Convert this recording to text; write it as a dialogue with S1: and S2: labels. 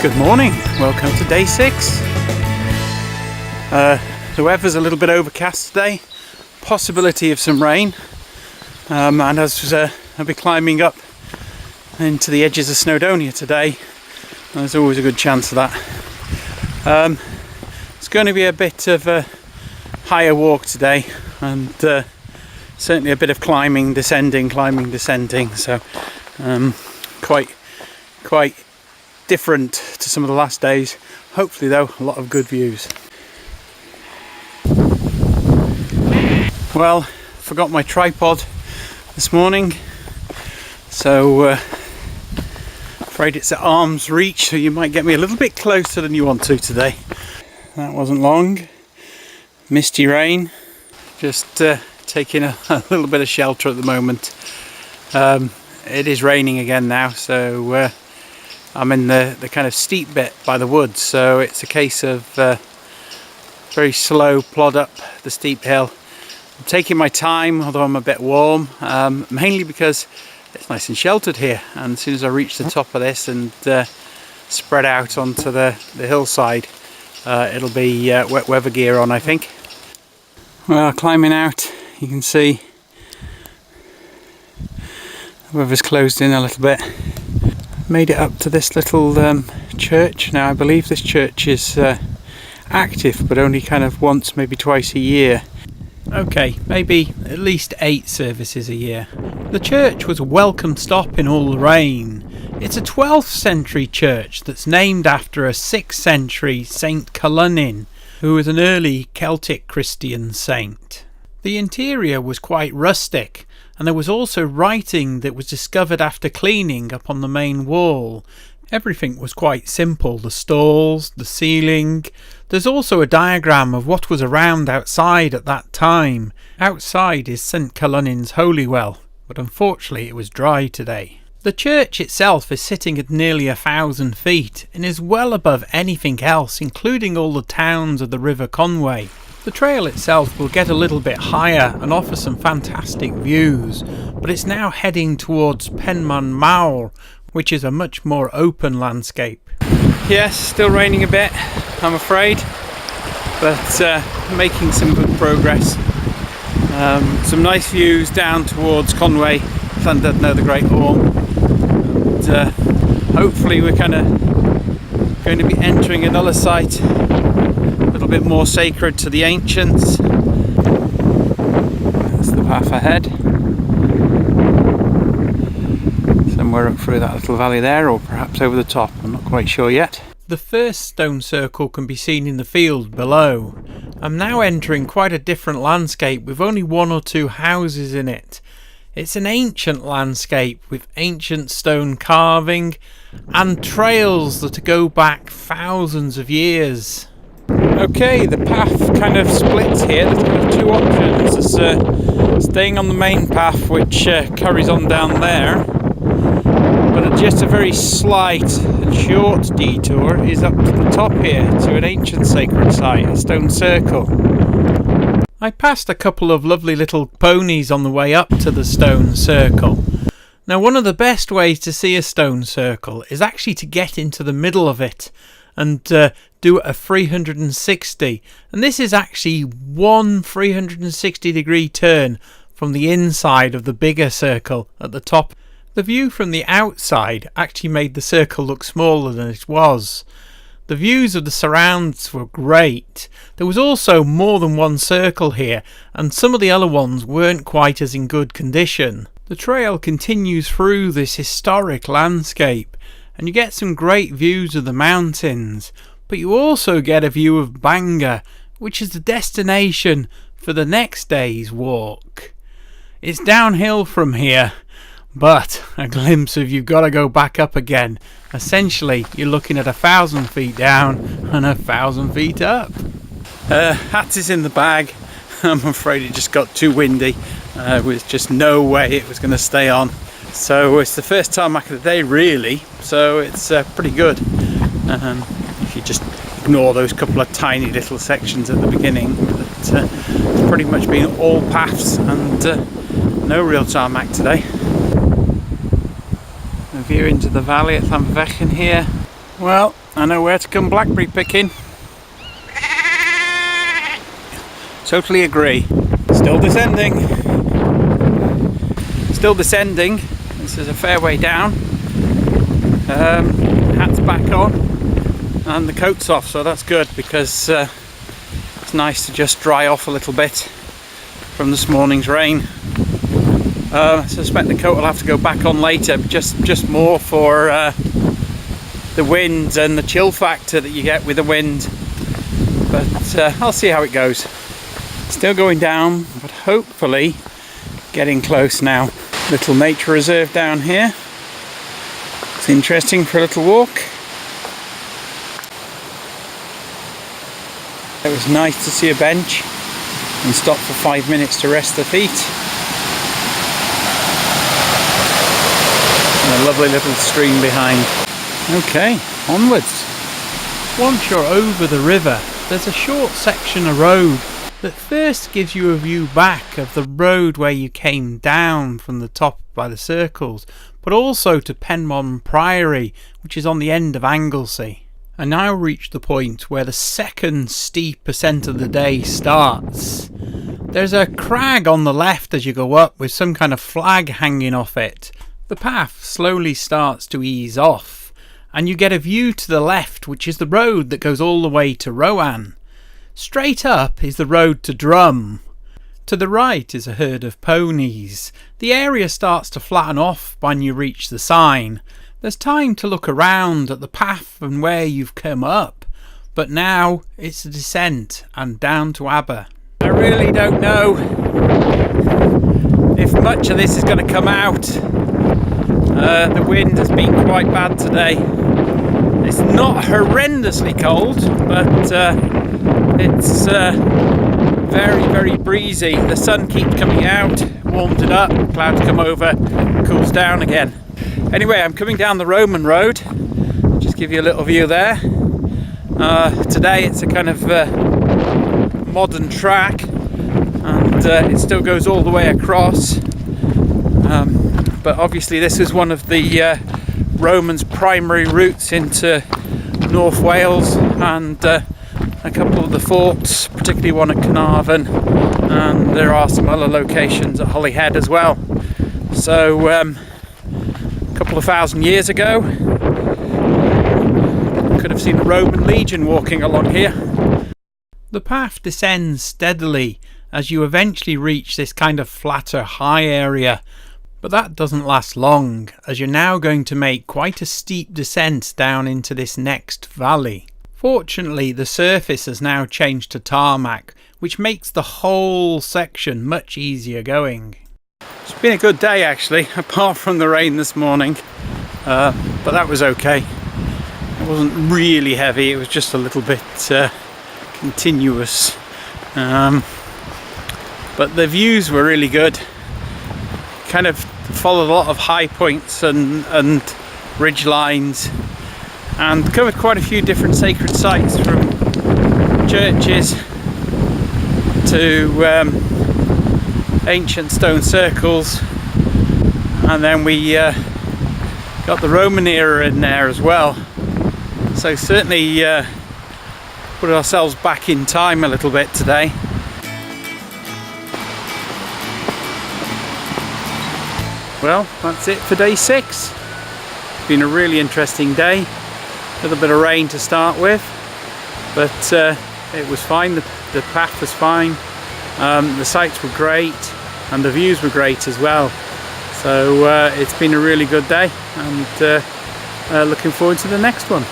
S1: Good morning, welcome to day 6. The weather's a little bit overcast today, possibility of some rain, and as I'll be climbing up into the edges of Snowdonia today, there's always a good chance of that. It's going to be a bit of a higher walk today, and certainly a bit of climbing, descending, so quite different to some of the last days. Hopefully though, a lot of good views. Well, forgot my tripod this morning, so afraid it's at arm's reach, so you might get me a little bit closer than you want to today. That wasn't long. Misty rain, just taking a little bit of shelter at the moment. It is raining again now, so I'm in the kind of steep bit by the woods, so it's a case of very slow plod up the steep hill. I'm taking my time, although I'm a bit warm, mainly because it's nice and sheltered here, and as soon as I reach the top of this and spread out onto the hillside, it'll be wet weather gear on, I think. Well, climbing out, you can see the weather's closed in a little bit. Made it up to this little church. Now I believe this church is active, but only kind of once, maybe twice a year. Okay, maybe at least 8 services a year. The church was a welcome stop in all the rain. It's a 12th century church that's named after a 6th century Saint Celynnin, who was an early Celtic Christian saint. The interior was quite rustic, and there was also writing that was discovered after cleaning up on the main wall. Everything was quite simple, the stalls, the ceiling. There's also a diagram of what was around outside at that time. Outside is St Celynnin's Holywell, but unfortunately it was dry today. The church itself is sitting at nearly 1,000 feet and is well above anything else, including all the towns of the River Conway. The trail itself will get a little bit higher and offer some fantastic views, but it's now heading towards Penman Mawr, which is a much more open landscape. Yes, still raining a bit, I'm afraid, but making some good progress. Some nice views down towards Conway, Llandudno, the Great Orme, and hopefully we're kind of going to be entering another site a little bit more sacred to the ancients. That's the path ahead. Somewhere up through that little valley there, or perhaps over the top, I'm not quite sure yet. The first stone circle can be seen in the field below. I'm now entering quite a different landscape with only 1 or 2 houses in it. It's an ancient landscape with ancient stone carving and trails that go back thousands of years. Okay, the path kind of splits here. There's kind of 2 options. There's staying on the main path, which carries on down there, but just a very slight and short detour is up to the top here to an ancient sacred site, a stone circle. I passed a couple of lovely little ponies on the way up to the stone circle. Now, one of the best ways to see a stone circle is actually to get into the middle of it and do a 360, and this is actually one 360 degree turn from the inside of the bigger circle at the top. The view from the outside actually made the circle look smaller than it was. The views of the surrounds were great. There was also more than one circle here, and some of the other ones weren't quite as in good condition. The trail continues through this historic landscape, and you get some great views of the mountains, but you also get a view of Bangor, which is the destination for the next day's walk. It's downhill from here, but a glimpse of you've got to go back up again. Essentially, you're looking at 1,000 feet down and 1,000 feet up. Hat is in the bag. I'm afraid it just got too windy. There was just no way it was going to stay on. So it's the first time back of the day, really, so it's pretty good. If you just ignore those couple of tiny little sections at the beginning, it's pretty much been all paths and no real tarmac today. A view into the valley at Llangernyw here. Well, I know where to come blackberry picking. Totally agree. Still descending. Still descending. This is a fair way down. Hat's back on and the coat's off, so that's good because it's nice to just dry off a little bit from this morning's rain. I suspect the coat will have to go back on later, just more for the wind and the chill factor that you get with the wind. But I'll see how it goes. Still going down, but hopefully getting close now. Little nature reserve down here. It's interesting for a little walk. It was nice to see a bench and stop for 5 minutes to rest the feet. And a lovely little stream behind. Okay, onwards. Once you're over the river, there's a short section of road that first gives you a view back of the road where you came down from the top by the circles, but also to Penmon Priory, which is on the end of Anglesey. I now reach the point where the second steep ascent of the day starts. There's a crag on the left as you go up with some kind of flag hanging off it. The path slowly starts to ease off, and you get a view to the left, which is the road that goes all the way to Rowen. Straight up is the road to Drum. To the right is a herd of ponies. The area starts to flatten off when you reach the sign. There's time to look around at the path and where you've come up, but now it's a descent and down to Aber. I really don't know if much of this is going to come out. The wind has been quite bad today. It's not horrendously cold, but it's very, very breezy. The sun keeps coming out, warms it up, clouds come over, cools down again. Anyway, I'm coming down the Roman road. Just give you a little view there. Today it's a kind of modern track, and it still goes all the way across. But obviously this is one of the Romans' primary routes into North Wales, and a couple of the forts, particularly one at Carnarvon, and there are some other locations at Holyhead as well. So a couple of thousand years ago, could have seen a Roman legion walking along here. The path descends steadily as you eventually reach this kind of flatter high area, but that doesn't last long, as you're now going to make quite a steep descent down into this next valley. Fortunately, the surface has now changed to tarmac, which makes the whole section much easier going. It's been a good day actually, apart from the rain this morning, but that was okay. It wasn't really heavy, it was just a little bit continuous. But the views were really good. Kind of followed a lot of high points and ridge lines, and covered quite a few different sacred sites, from churches to ancient stone circles, and then we got the Roman era in there as well. So certainly put ourselves back in time a little bit today. Well, that's it for day 6. Been a really interesting day. A little bit of rain to start with, but it was fine. The path was fine. The sights were great, and the views were great as well. So it's been a really good day, and looking forward to the next one.